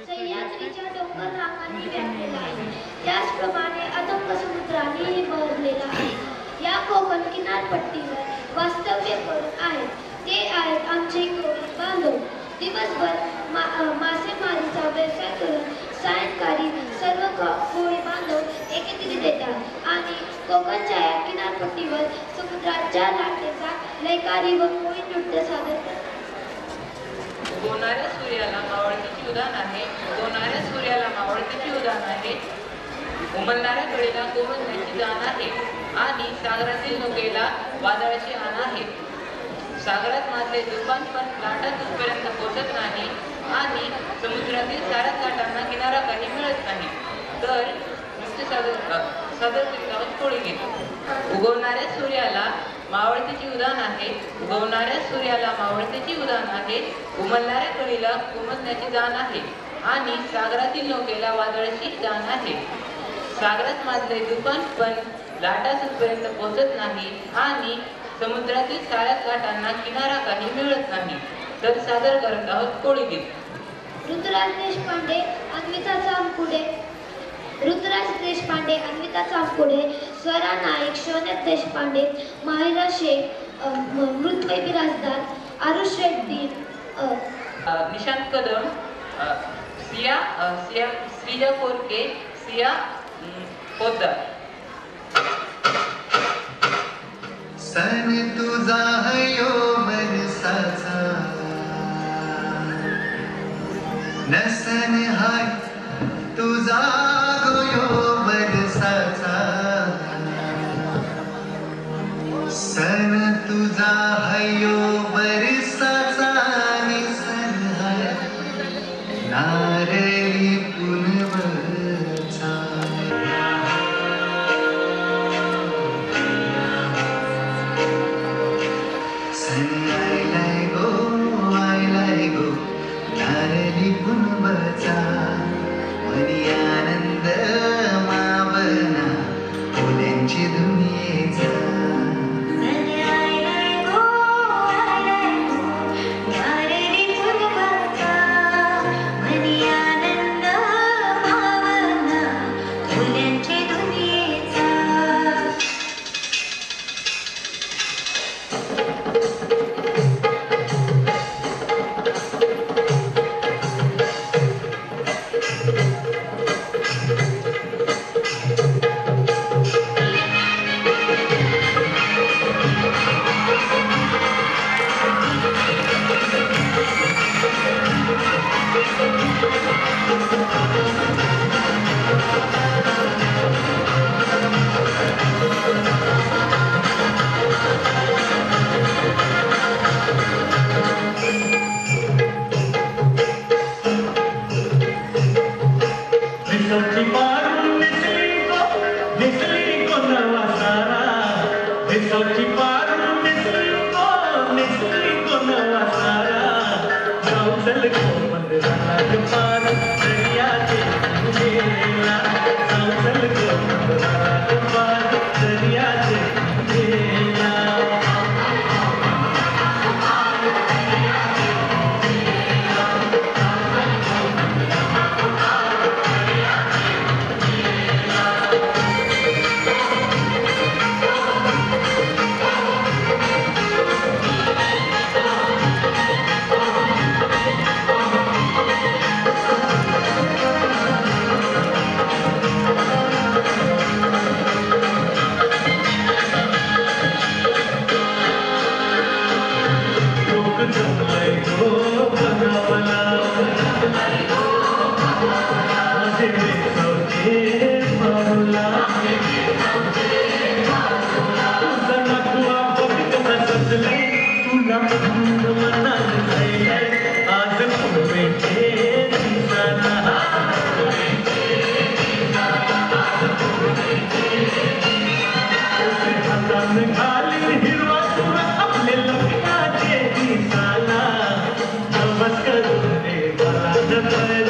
सह्याद्रीच्या डोंगर रांगांनी व्यापलेला आहे. त्याचप्रमाणे अथक समुद्रानेही बहरलेला आहे. या कोकण किनारपट्टीवर वास्तव्य करून आहेत ते आहेत आमचे कोळी बांधव. दिवसभर मासेमारीचा व्यवसाय करून सायंकाळी सर्व कोळी बांधव एकत्रित येतात आणि कोकणच्या या किनारपट्टीवर समुद्राच्या लाटेचा लयकारी व कोळी नृत्य सादर करतात. उगवणाऱ्या सूर्याला मावळतीची उदाहरण आहे. उगवणाऱ्या सूर्याला मावळतीची उदाहरण आहे. उमलणाऱ्या कळीला कोमलण्याची जाण आहे आणि सागरातील नौकेला वादळाची आण आहे. सागरात मारले तुफान पण लाटा तुझपर्यंत पोहोचत नाही आणि समुद्रातील साऱ्याच लाटांना किनारा काही मिळत नाही. तर नृत्य सादर करीत आहोत कोळी गीत. उगवणाऱ्या सूर्याला मावळतीची उदाहरण आहे. उगवणाऱ्या सूर्याला मावळतीची उदाहरण आहे. उमलणाऱ्या कळीला कोमलण्याची जाण आहे आणि सागरातील नौकेला वादळाची जाण आहे. सागरात माजले तुफान पण लाटा तुझपर्यंत पोहोचत नाही आणि समुद्रातील साऱ्याच लाटांना किनारा काही मिळत नाही. तर सादर करत आहोत कोळी गीत. ऋतुराज देशपांडे, अन्विता चामकुडे. ऋतुराज देशपांडे, अन्विता चामकुडे, स्वरा नाईक, शौनक देशपांडे, माहिरा शेख, मृत्वे बिराजदार, आरुष रेड्डी, निशांत कदम, श्रीजा कोरके, सिया पोद्दार. सन तुझा हयो मनसाचा नसन हाय तुझा गोयो मनसाचा सन तुझा हयो बरसाचा निसन हाय नारळी पुनवचा. आनंद मावना फुलांची दुनियेचा. नमस्कार